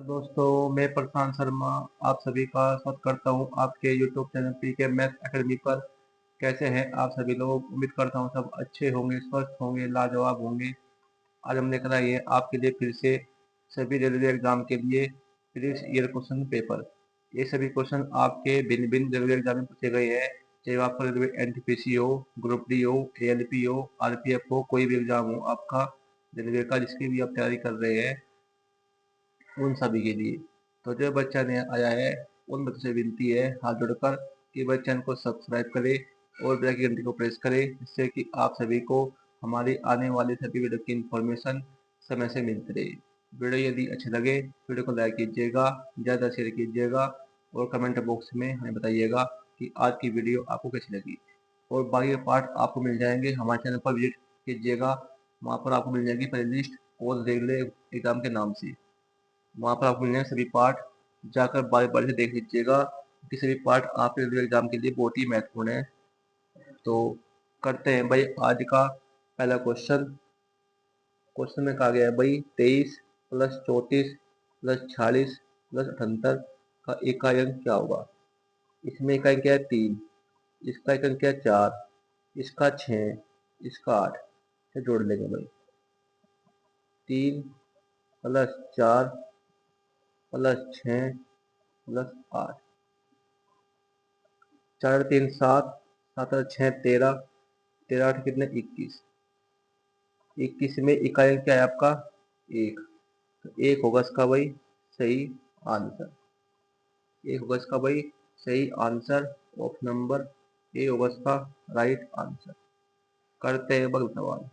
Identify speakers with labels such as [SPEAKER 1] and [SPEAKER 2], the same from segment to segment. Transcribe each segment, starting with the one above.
[SPEAKER 1] तो दोस्तों, मैं प्रशांत शर्मा आप सभी का स्वागत करता हूं आपके YouTube channel PK math academy पर। कैसे हैं आप सभी लोग? उम्मीद करता हूं सब अच्छे होंगे, स्वस्थ होंगे, लाजवाब होंगे। आज हम लेकर आए हैं आपके लिए फिर से सभी रेलवे एग्जाम के लिए प्रीवियस ईयर क्वेश्चन पेपर। ये सभी क्वेश्चन आपके भिन्न भिन्न रेलवे एग्जाम में पूछे गए हैं, चाहे आपका रेलवे एनटीपीसी हो, ग्रुप डी हो, एएलपी हो, आरपीएफ हो, कोई भी एग्जाम हो आपका रेलवे का, जिसकी भी आप तैयारी कर रहे हैं, उन सभी के लिए। तो जो बच्चा नया आया है उन बच्चों से विनती है हाथ जोड़कर कि वह चैनल को सब्सक्राइब करे और बेल की घंटी को प्रेस करे, जिससे कि आप सभी को हमारी आने वाली सभी वीडियो की इंफॉर्मेशन समय से मिलती रहे। वीडियो यदि अच्छे लगे वीडियो को लाइक कीजिएगा, ज़्यादा शेयर कीजिएगा और कमेंट बॉक्स में हमें बताइएगा कि आज की वीडियो आपको कैसी लगी। और बाकी पार्ट आपको मिल जाएंगे, हमारे चैनल पर विजिट कीजिएगा, वहाँ पर आपको मिल जाएगी प्ले लिस्ट और रेलवे एग्जाम के नाम से। वहाँ पर आपको मिलेंगे सभी पार्ट, जाकर बारी बारी से देख लीजिएगा कि सभी पार्ट आपके रेलवे एग्जाम के लिए बहुत ही महत्वपूर्ण है। तो करते हैं भाई आज का पहला क्वेश्चन। क्वेश्चन में कहा गया है भाई 23 प्लस 34 प्लस 46 प्लस 78 का इकाई अंक क्या होगा। इसमें इकाई क्या है 3, इसका इकाई अंक क्या है 4, इसका 6, इसका 8 से जोड़ लेंगे भाई। 3 प्लस 4 प्लस 6 प्लस 8, 4 3 7, 7 6 13, 13 8 कितने 21। 21 में इकाई अंक क्या है आपका 1, तो 1 होगा इसका भाई सही आंसर। 1 होगा इसका भाई सही आंसर। ऑप्शन नंबर ए होगा इसका राइट आंसर। करते हैं अगला सवाल।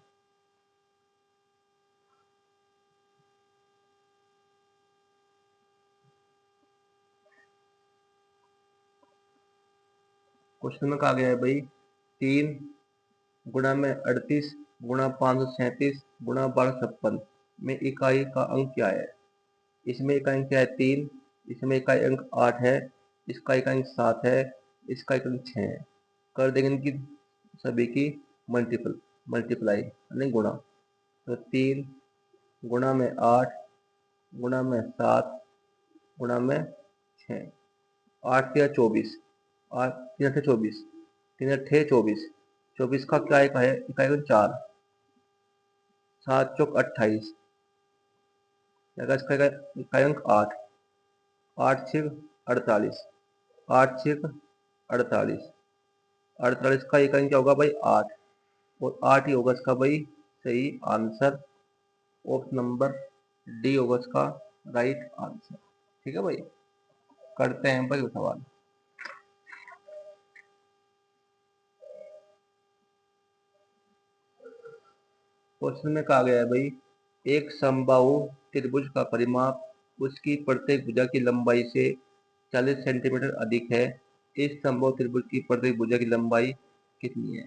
[SPEAKER 1] क्वेश्चन में कहा गया है भाई 3 गुणा में 38 गुणा 537 गुणा 1256 में इकाई का अंक क्या है। इसमें इकाई अंक क्या है 3, इसमें इकाई अंक 8 है, इसका इकाई अंक 7 है, इसका इकाई अंक 6 है। कर देंगे इनकी सभी की मल्टीप्लाई यानी गुणा। तो 3 गुणा में 8 गुणा में 7 गुणा में 6, 8 या 24, 8 3 अठे 24, 3 अठे 24, 24 का क्या इकाई है, इकाई अंक 4, 7 चौक 28, इसका इकाई अंक 8, 8 छिक 48, 8 छिक 48, 48 का इकाई क्या होगा भाई 8, और 8 ही होगा इसका भाई सही आंसर। ऑप्शन नंबर डी होगा इसका राइट आंसर। ठीक है भाई, करते हैं भाई सवाल। क्वेश्चन में कहा गया है भाई एक समबाहु त्रिभुज का परिमाप उसकी प्रत्येक भुजा की लंबाई से 40 सेंटीमीटर अधिक है। इस समबाहु त्रिभुज की प्रत्येक भुजा की लंबाई कितनी है।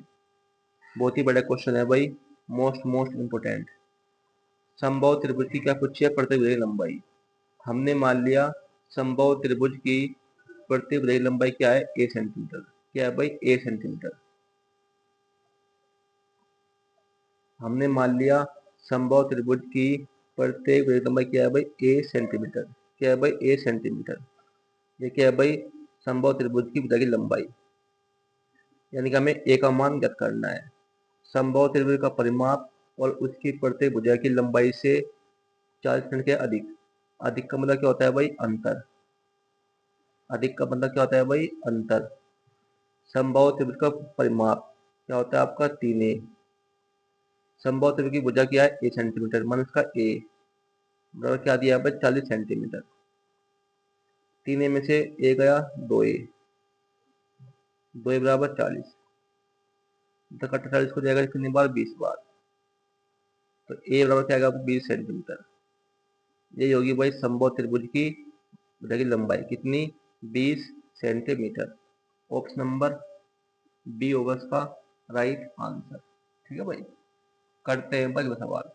[SPEAKER 1] बहुत ही बड़ा क्वेश्चन है भाई, मोस्ट इम्पोर्टेंट। समबाहु त्रिभुज की क्या पूछी है, प्रत्येक भुजा की लंबाई। हमने मान लिया समबाहु त्रिभुज की प्रत्येक भुजा की लंबाई क्या है ए सेंटीमीटर। क्या है भाई ए सेंटीमीटर। हमने मान लिया समबाहु त्रिभुज की प्रत्येक भुजा की लंबाई क्या है भाई ए सेंटीमीटर। क्या है भाई ए सेंटीमीटर। ये क्या है भाई समबाहु त्रिभुज की भुजा की लंबाई, यानी कि हमें ए का मान ज्ञात करना है। समबाहु त्रिभुज का परिमाप और उसकी प्रत्येक भुजा की लंबाई से 40 सेंटीमीटर के अधिक। अधिक का मतलब क्या होता है भाई अंतर। अधिक का मतलब क्या होता है भाई अंतर। समबाहु त्रिभुज का परिमाप क्या होता है आपका 3a। समबाहु त्रिभुज की भुजा क्या है ए सेंटीमीटर, मान इसका ए बराबर क्या दिया है भाई 40 सेंटीमीटर। 3a में से ए गया 2a, 2a बराबर 40, तो कट्टा 40 को जाएगा कितनी बार 20 बार, तो ए बराबर क्या आएगा 20 सेंटीमीटर। यही होगी भाई समबाहु त्रिभुज की भुजा की लंबाई कितनी 20 सेंटीमीटर। ऑप्शन नंबर बी होगा इसका राइट आंसर। ठीक है भाई, करते हैं भाई सवाल।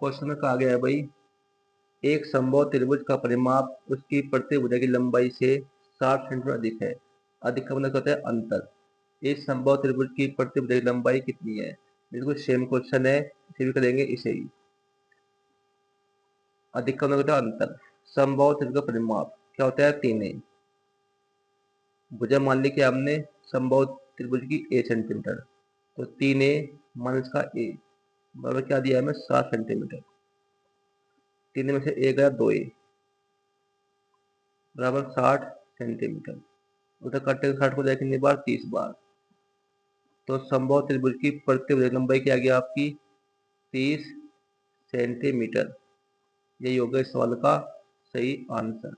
[SPEAKER 1] क्वेश्चन में कहा गया है भाई एक समबाहु त्रिभुज का परिमाप उसकी प्रत्येक भुजा की लंबाई से 60 सेंटीमीटर अधिक है। अधिक का मतलब होता है अंतर। इस संभव त्रिभुज की प्रतिभुज लंबाई कितनी है? बिल्कुल सेम क्वेश्चन है, इसे भी करेंगे इसे ही। अधिक का मतलब होता है अंतर। संभव त्रिभुज का परिमाप क्या होता है? 3a। भुजा मान ली कि हमने संभव त्रिभुज की a सेंटीमीटर, तो 3a मान इसका a बराबर क्या दिया है हमें? 60 सेंटीमीटर। 3 में से a गया 2a बराबर 60 सेंटीमीटर। उधर कट्टे 60 को जाए कितनी बार? 30 बार। तो संभव त्रिभुज की प्रतिभुज लंबाई क्या गया आपकी? 30 सेंटीमीटर। यही होगा इस सवाल का सही आंसर।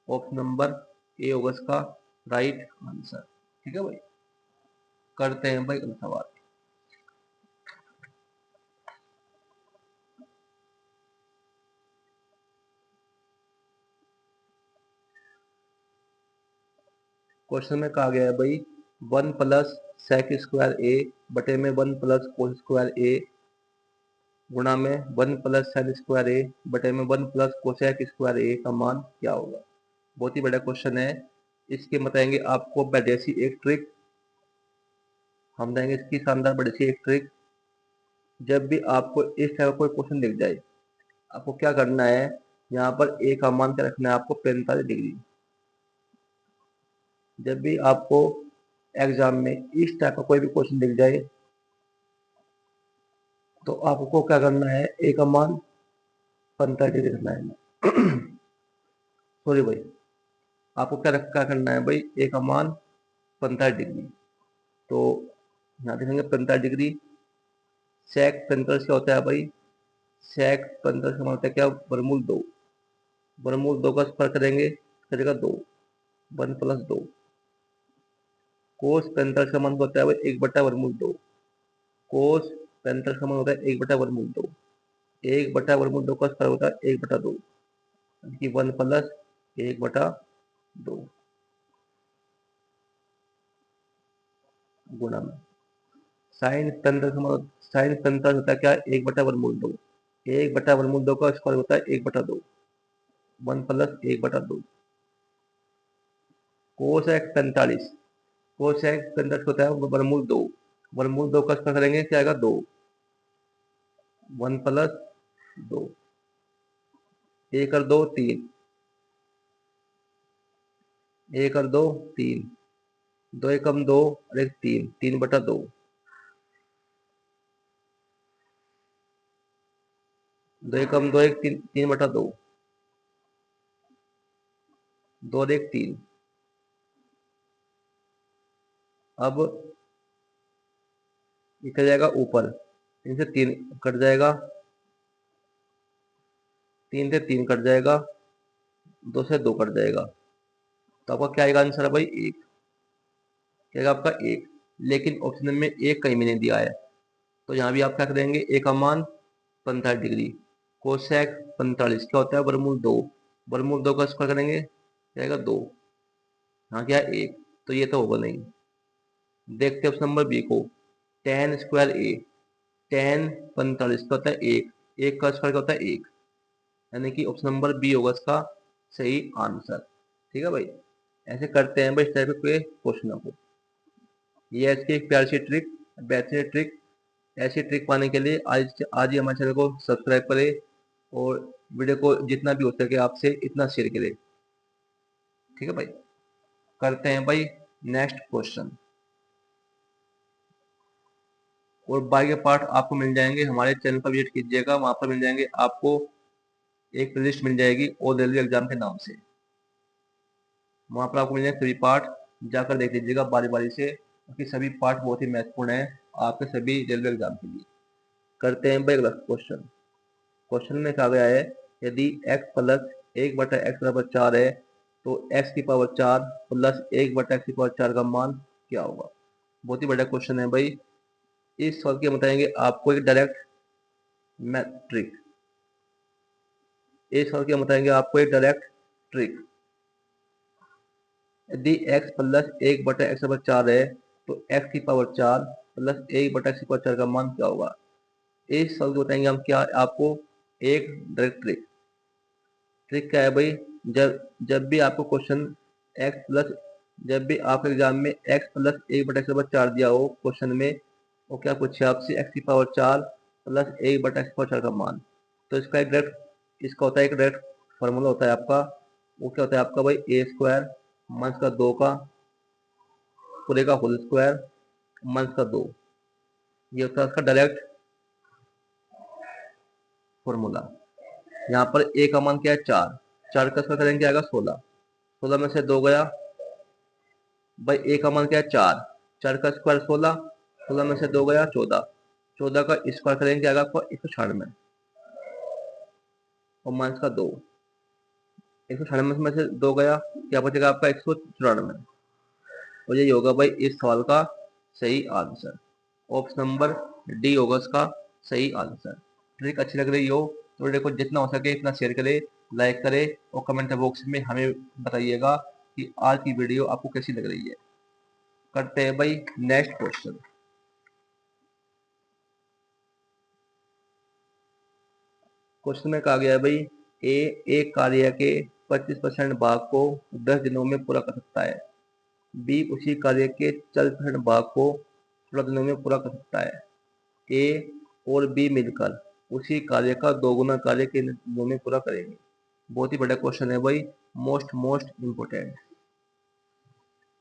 [SPEAKER 1] ऑप्शन नंबर ए होगा इसका राइट आंसर। ठीक है भाई, करते हैं भाई अगला सवाल। क्वेश्चन में कहा गया है भाई 1 प्लस सेक स्क्वायर ए बटे में 1 प्लस कोस स्क्वायर ए गुणा में 1 प्लस साइन स्क्वायर ए बटे में 1 प्लस कोसेक स्क्वायर ए का मान क्या होगा? बहुत ही बड़ा क्वेश्चन है। इसके बताएंगे आपको बेडेसी एक ट्रिक। हम देंगे इसकी शानदार बड़ी सी एक ट्रिक। जब भी आपको इस तरह का कोई क्वेश्चन दिख जाए, आपको क्या करना है? यहाँ पर ए का मान क्या रखना है आपको? 45 डिग्री। जब भी आपको एग्जाम में इस टाइप का कोई भी क्वेश्चन दिख जाए, तो आपको क्या करना है? ए का मान 45 डिग्री रखना है। सॉरी भाई, आपको क्या करना है भाई? ए का मान 45 डिग्री। तो यहाँ देखेंगे 45 डिग्री। सेक 45 क्या होता है भाई? सेक 45 का मान होता है क्या? वर्गमूल 2। वर्गमूल 2 का स्क्वायर करेंगे, करेगा 2, 1 प्लस 2। कोस 45 का मान होता है भाई 1/वर्गमूल 2। कोस 45 का मान होता है 1/वर्गमूल 2। 1/वर्गमूल 2 का स्क्वायर होता है 1/2, यानी कि 1 प्लस 1/2 गुणा में साइन 45 का मान, साइन 45 होता है क्या? 1/वर्गमूल 2। 1/वर्गमूल 2 का स्क्वायर होता है 1/2, 1 प्लस 1/2। कोसेक 45, कोसेक 45 होता है वर्गमूल 2। वर्गमूल 2 का स्क्वायर करेंगे क्या आएगा? 2, 1 प्लस 2। 1 और 2 3, 1 और 2 3, 2 एकम 2 और 1 3, 3/2। 2 एकम 2 1 3, 3/2। 2 और 1 3। अब ये कट जाएगा ऊपर, 3 से 3 कट जाएगा, 3 से 3 कट जाएगा, 2 से 2 कट जाएगा। तो आपका क्या आएगा आंसर है भाई? 1। क्या आएगा आपका? 1। लेकिन ऑप्शन में 1 कहीं भी नहीं दिया है, तो यहाँ भी आप क्या करेंगे? ए का मान 45 डिग्री। कोसेक 45 क्या होता है? वर्गमूल 2। वर्गमूल 2 का स्क्वायर करेंगे क्या आएगा? 2। यहाँ क्या है? 1। तो ये तो होगा नहीं। देखते हैं ऑप्शन नंबर बी को। tan स्क्वायर ए, tan 45 का होता है 1, 1 का स्क्वायर का होता है 1, यानी कि ऑप्शन नंबर बी होगा इसका सही आंसर। ठीक है भाई, ऐसे करते हैं भाई इस टाइप के क्वेश्चनों को। ये इसकी एक प्यारी सी ट्रिक, बेहतरीन ट्रिक। ऐसी ट्रिक पाने के लिए आज आज ही हमारे चैनल को सब्सक्राइब करें और वीडियो को जितना भी हो सके आपसे इतना शेयर करें। ठीक है भाई, करते हैं भाई नेक्स्ट क्वेश्चन। और बाकी के पार्ट आपको मिल जाएंगे हमारे चैनल पर, विजिट कीजिएगा, वहां पर मिल जाएंगे आपको। एक लिस्ट मिल जाएगी ऑल रेलवे एग्जाम के नाम से, वहां पर आपको मिल जाएंगे सभी पार्ट। जाकर देख लीजिएगा बारी बारी से, क्योंकि सभी पार्ट बहुत ही महत्वपूर्ण है आपके सभी रेलवे एग्जाम के लिए। करते हैं भाई अगला क्वेश्चन। क्वेश्चन में कहा गया है यदि x प्लस 1/x बराबर 4 है, तो x की पावर 4 प्लस 1/x की पावर 4 का मान क्या होगा? बहुत ही बड़ा क्वेश्चन है भाई। इस सवाल के बताएंगे आपको एक डायरेक्ट मैट्रिक। इस सवाल के बताएंगे आपको एक डायरेक्ट ट्रिक। यदि x प्लस 1/x बराबर 4 है, तो x की पावर 4 प्लस 1/x की पावर 4 का मान क्या होगा? इस सवाल को बताएंगे हम क्या आपको एक डायरेक्ट ट्रिक। ट्रिक क्या है भाई? जब जब भी आपको क्वेश्चन एक्स प्लस, जब भी आपके एग्जाम में एक्स प्लस 1/x/4 दिया हो क्वेश्चन में, वो क्या पूछे आपसे, एक्स की पावर 4 प्लस 1/x/4 का मान। तो इसका एक डायरेक्ट, इसका होता है एक डायरेक्ट फॉर्मूला होता है आपका, वो क्या होता है आपका भाई, ए स्क्वायर मंस का 2 का पूरे का होल स्क्वायर मंस का 2, ये होता है उसका डायरेक्ट फॉर्मूला। यहाँ पर ए का मान क्या है, 4, 4 का स्क्वायर करेंगे आएगा 16, 16 में से 2 गया, भाई ए का मान क्या है, 4, 4 का स्क्वायर 16, 16 में से 2 गया 14, 14 का स्क्वायर करेंगे आएगा आपको 196 और माइनस का 2, 196 में से 2 गया, क्या बचेगा आपका 194। और यही होगा भाई इस सवाल का सही आंसर। ऑप्शन नंबर डी होगा इसका सही आंसर। ट्रिक अच्छी लग रही हो तो वीडियो को जितना हो सके इतना शेयर करें, लाइक करें और कमेंट बॉक्स में हमें बताइएगा कि आज की वीडियो आपको कैसी लग रही है। करते हैं भाई नेक्स्ट क्वेश्चन। क्वेश्चन में कहा गया है भाई, ए एक कार्य के 25% भाग को 10 दिनों में पूरा कर सकता है, बी उसी कार्य के 40% भाग को 16 दिनों में पूरा कर सकता है, ए और बी मिलकर उसी कार्य का 2 गुना कार्य के दिनों में पूरा करेंगे। बहुत ही बड़ा क्वेश्चन है भाई, मोस्ट इंपोर्टेंट।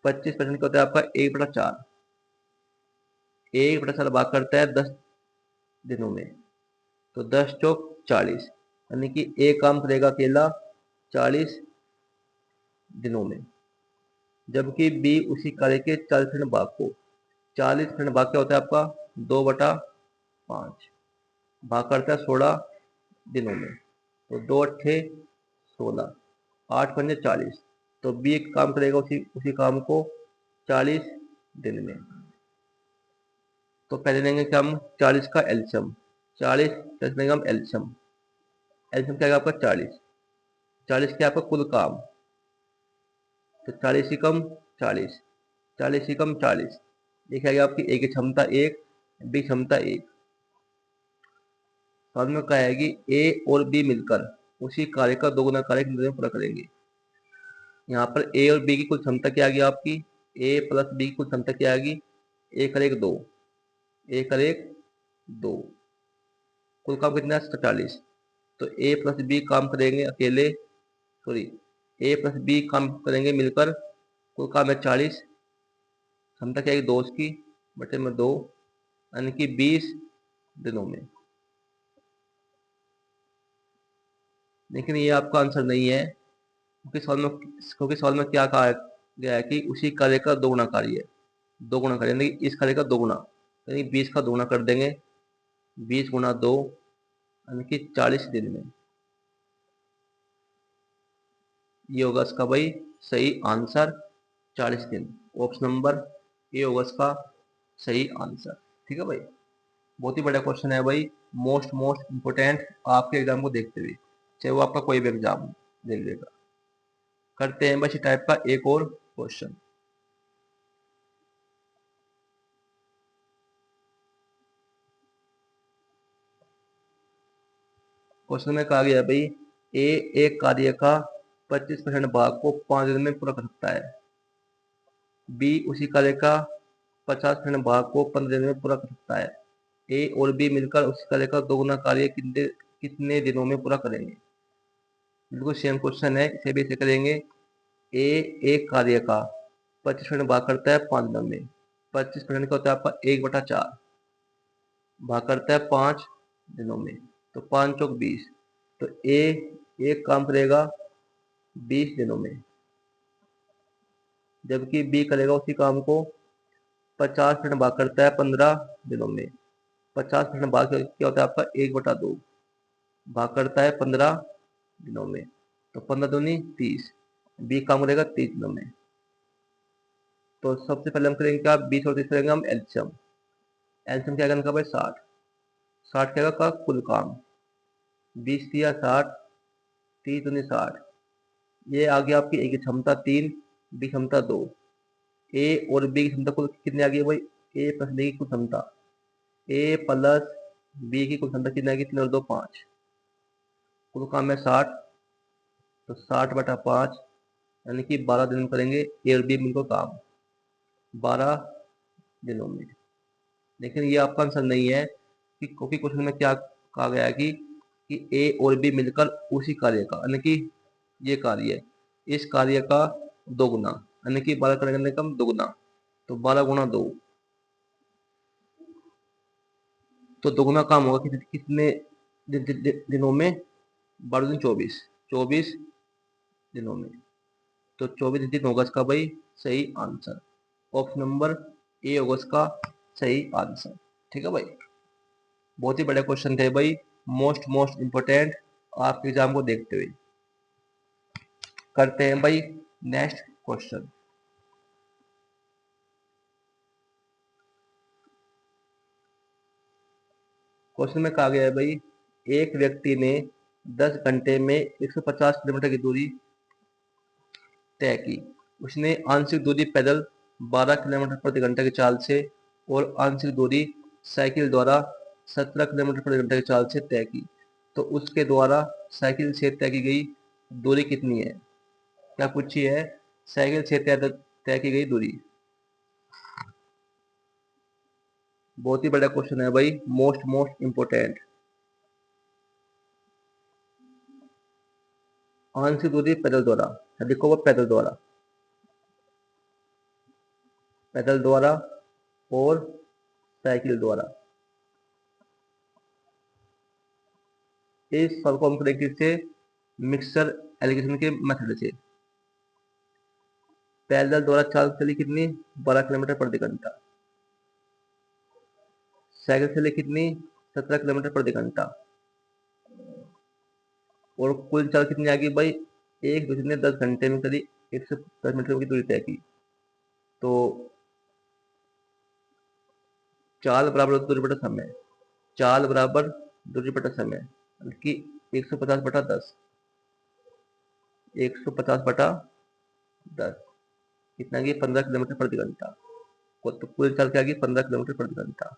[SPEAKER 1] 25% का होता है आपका 1/4, 1/4 भाग करता है 10 दिनों में, तो 10 चौक 40, यानी कि ए काम करेगा अकेला 40 दिनों में, जबकि बी उसी कार्य के 40% भाग को, 40% भाग क्या होता है आपका 2/5 भाग करता है 16 दिनों में, तो 2 अट्ठे 16, 8 पंजे 40, तो बी एक काम करेगा उसी उसी काम को 40 दिन में। तो पहले लेंगे क्या हम, 40 का एलसीएम, 40 प्लस लेंगे हम एलसीएम, एलसीएम क्या आएगा आपका 40, 40 क्या आपका कुल काम, तो 40 ही कम 40, 40 ही कम 40, ये क्या आएगा आपकी ए की क्षमता 1, बी क्षमता 1। साथ में क्या आएगी, ए और बी मिलकर उसी कार्य का 2 गुना कार्य में पूरा करेंगे। यहाँ पर ए और बी की कुल क्षमता क्या आ गई आपकी, ए प्लस बी की कुल क्षमता क्या आ गई, ए कर 1 2, ए कर 1 2, कुल काम कितना है 40, तो ए प्लस बी काम करेंगे अकेले, सॉरी ए प्लस बी काम करेंगे मिलकर, कुल काम है 40, क्षमता क्या है 2 की बटे में 2, यानी कि 20 दिनों में। लेकिन ये आपका आंसर नहीं है, क्योंकि सवाल में क्या कहा गया है कि उसी कार्य का 2 गुना कार्य है, 2 गुना कार्य यानी कि इस कार्य का 2 गुना, यानी 20 का 2 गुना कर देंगे, 20 गुना 2 यानी कि 40 दिन में। ये होगा इसका भाई सही आंसर 40 दिन। ऑप्शन नंबर ए होगा इसका सही आंसर। ठीक है भाई, बहुत ही बड़ा क्वेश्चन है भाई, मोस्ट इंपोर्टेंट आपके एग्जाम को देखते हुए, चाहे वो आपका कोई भी एग्जाम दे लेगा। करते हैं बस इस टाइप का एक और क्वेश्चन। क्वेश्चन में कहा गया भाई, ए एक कार्य का 25% भाग को 5 दिन में पूरा कर सकता है, बी उसी कार्य का 50% भाग को 15 दिन में पूरा कर सकता है, ए और बी मिलकर उसी कार्य का 2 गुना कार्य कितने कितने दिनों में पूरा करेंगे। बिल्कुल सेम क्वेश्चन है, इसे भी ऐसे करेंगे, ए एक कार्य का 25% भाग करता है 5 दिनों में, 25% का होता है आपका 1/4 भाग करता है 5 दिनों में, तो 5 चौक 20, तो ए एक काम करेगा 20 दिनों में, जबकि बी करेगा उसी काम को 50% भाग करता है 15 दिनों में, 50% भाग क्या होता है आपका 1/2 भाग करता है 15 दिनों में, तो 15 दूनी 30, बी काम करेगा 30 दिनों में। तो सबसे पहले हम करेंगे क्या, 20 और 30 करेंगे हम एल्शियम, एल्शियम क्या करने का भाई 60, 60 क्या का कुल काम, 20 दिया 60, 30 दूनी 60, ये आ गया आपकी ए की क्षमता 3, बी क्षमता 2, ए और बी की क्षमता कुल कितनी आ गई भाई, ए प्लस बी की कुल क्षमता, ए प्लस बी की कुल क्षमता कितनी आ गई, 3 और 2 5, कुल काम है 60, तो 60/5 यानी कि 12 दिन में करेंगे ए और बी मिलकर काम, 12 दिनों में। लेकिन ये आपका आंसर नहीं है कि क्योंकि क्वेश्चन में क्या कहा गया है कि ए और बी मिलकर उसी कार्य का, यानी कि ये कार्य है, इस कार्य का दोगुना, यानी कि 12 करेंगे कम दोगुना, तो 12 गुणा 2, तो दोगुना काम होगा कितने दिनों में, 12 दिन 24, 24 दिनों में, तो 24 दिन होगा इसका भाई सही आंसर। ऑप्शन नंबर ए होगा इसका सही आंसर। ठीक है भाई, बहुत ही बड़े क्वेश्चन थे भाई, मोस्ट इंपोर्टेंट आपके एग्जाम को देखते हुए। करते हैं भाई नेक्स्ट क्वेश्चन। क्वेश्चन में कहा गया है भाई, एक व्यक्ति ने 10 घंटे में 150 किलोमीटर की दूरी तय की। उसने आंशिक दूरी पैदल 12 किलोमीटर प्रति घंटे की चाल से और आंशिक दूरी साइकिल द्वारा 17 किलोमीटर प्रति घंटे की चाल से तय की। तो उसके द्वारा साइकिल से तय की गई दूरी कितनी है? क्या पूछी है? साइकिल से तय की गई दूरी। बहुत ही बड़ा क्वेश्चन है भाई, मोस्ट इंपोर्टेंट। आंशिक दूरी पैदल द्वारा, देखो वो पैदल द्वारा, पैदल द्वारा और साइकिल द्वारा। इस सॉल्व को हम करेंगे से मिक्सर एलिगेशन के मेथड से। पैदल द्वारा चाल चली कितनी? 12 किलोमीटर प्रति घंटा। साइकिल चली कितनी? 17 किलोमीटर प्रति घंटा। और कुल चाल कितनी आ गई भाई? एक दूसरे ने 10 घंटे में करी 110 मीटर की दूरी तय की। तो चाल बराबर दूरी बटा समय, चाल बराबर दूरी बटा समय, बल्कि 150 बटा 10, 150 बटा 10 कितना की 15 किलोमीटर प्रति घंटा। तो कुल चाल क्या आ गई? 15 किलोमीटर प्रति घंटा।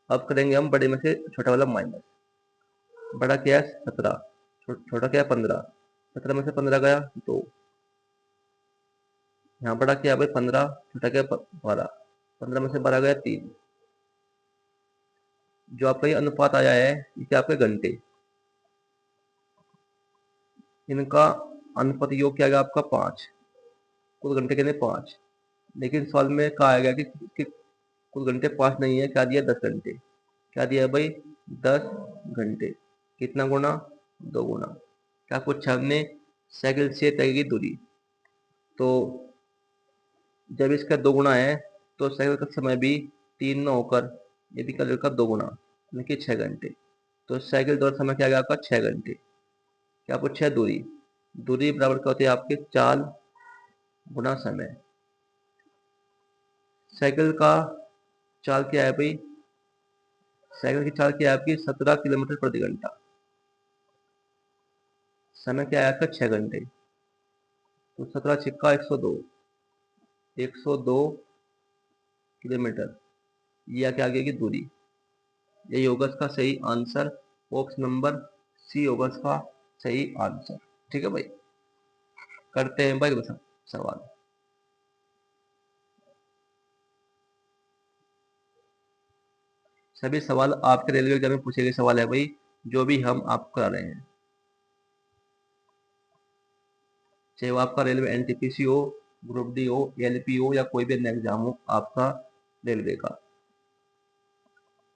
[SPEAKER 1] अब करेंगे हम बड़े में से छोटा वाला माइनस। बड़ा क्या है? 17, छोटा क्या है? 15। 17 में से 15 गया 2। यहाँ बड़ा क्या है भाई? 15, छोटा क्या है? 12। 15 में से 12 गया 3। जो आपका ये अनुपात आया है ये क्या आपके घंटे, इनका अनुपात योग क्या गया आपका? 5। कुल घंटे कितने? 5। लेकिन सवाल में कहा गया कि कुल घंटे 5 नहीं है, क्या दिया? 10 घंटे। क्या दिया भाई? 10 घंटे। कितना गुना? 2 गुना। क्या पूछा हमने? साइकिल से तय की दूरी। तो जब इसका 2 गुना है तो साइकिल का समय भी 3 न होकर ये भी कर का 2 गुना, यानी कि 6 घंटे। तो साइकिल दौड़ समय क्या गया आपका? 6 घंटे। क्या पूछा है? दूरी। दूरी बराबर क्या होती है आपके? चाल गुना समय। साइकिल का चाल क्या है भाई? साइकिल की चाल क्या है आपकी? 17 किलोमीटर प्रति घंटा। समय क्या है आपका? 6 घंटे। तो 17 छिक्का 102, 102 किलोमीटर। यह क्या आगे की दूरी। यही होगा इसका सही आंसर। ऑप्शन नंबर सी होगा इसका सही आंसर। ठीक है भाई, करते हैं भाई सवाल। सभी सवाल आपके रेलवे एग्जाम में पूछे गए सवाल है भाई, जो भी हम आपको करा रहे हैं, चाहे वो आपका रेलवे एनटीपीसी हो, ग्रुप डी हो, एलपी हो, या कोई भी अन्य एग्जाम हो आपका रेलवे का।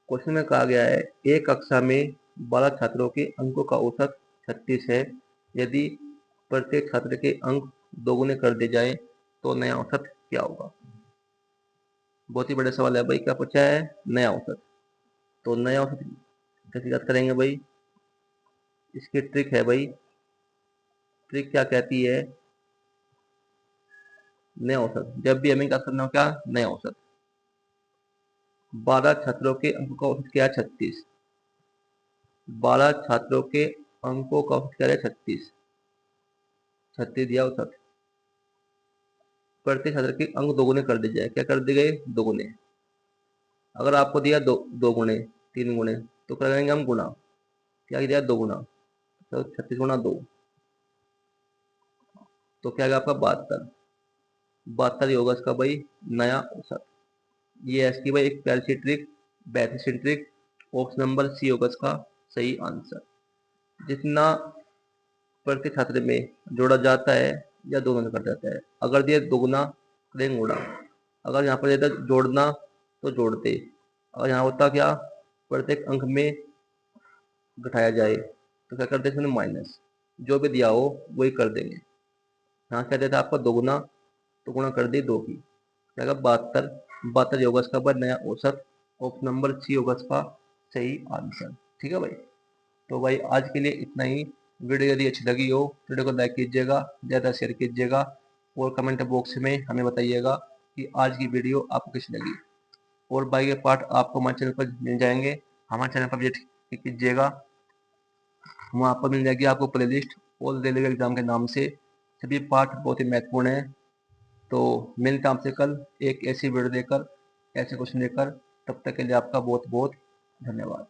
[SPEAKER 1] क्वेश्चन में कहा गया है, एक कक्षा में 12 छात्रों के अंकों का औसत 36 है। यदि प्रत्येक छात्र के अंक दोगुने कर दिए जाए तो नया औसत क्या होगा? बहुत ही बड़ा सवाल है भाई। क्या पूछा है? नया औसत। तो नया औसत कैसे याद करेंगे भाई? इसकी ट्रिक है भाई। ट्रिक क्या कहती है? नया औसत जब भी हमें क्या करना हो, क्या? नया औसत। 12 छात्रों के अंकों का औसत क्या है? 36। 12 छात्रों के अंकों का औसत क्या है? 36। 36 दिया औसत। प्रत्येक छात्र के अंक दोगुने कर दिए जाए। क्या कर दिए गए? दोगुने। अगर आपको दिया दो गुणे, 3 गुणे, तो करेंगे हम गुना। क्या दिया? 2 गुना। तो 36 गुना 2, तो क्या आएगा आपका 72। 72 होगा इसका भाई नया औसत। ये है इसकी भाई एक प्यारी सी ट्रिक, बेहतरीन ट्रिक। ऑप्शन नंबर सी होगा इसका सही आंसर। जितना प्रति छात्र में जोड़ा जाता है या दोगुना कर जाता है। अगर दिया दोगुना करेंगे गुणा, अगर यहाँ पर देता जोड़ना तो जोड़ते, और यहाँ होता क्या प्रत्येक अंक में घटाया जाए तो क्या करते हैं इसमें माइनस, जो भी दिया हो वही कर देंगे। यहाँ क्या देता है आपका दोगुना, तो गुणा कर दी 2 की, क्या 72। 72 होगा इसका बाद नया औसत। ऑप्शन नंबर सी होगा इसका सही आंसर। ठीक है भाई। तो भाई आज के लिए इतना ही। वीडियो यदि अच्छी लगी हो तो वीडियो को लाइक कीजिएगा, ज़्यादा शेयर कीजिएगा, और कमेंट बॉक्स में हमें बताइएगा कि आज की वीडियो आपको कैसी लगी। और बाकी के पार्ट आपको हमारे चैनल पर मिल जाएंगे, हमारे चैनल पर विजिट कीजिएगा। वहाँ पर मिल जाएगी आपको प्लेलिस्ट और रेलवे एग्जाम के नाम से। सभी पार्ट बहुत ही महत्वपूर्ण है। तो मिलते हैं आपसे कल एक ऐसी वीडियो देकर, ऐसे क्वेश्चन लेकर। तब तक के लिए आपका बहुत बहुत धन्यवाद।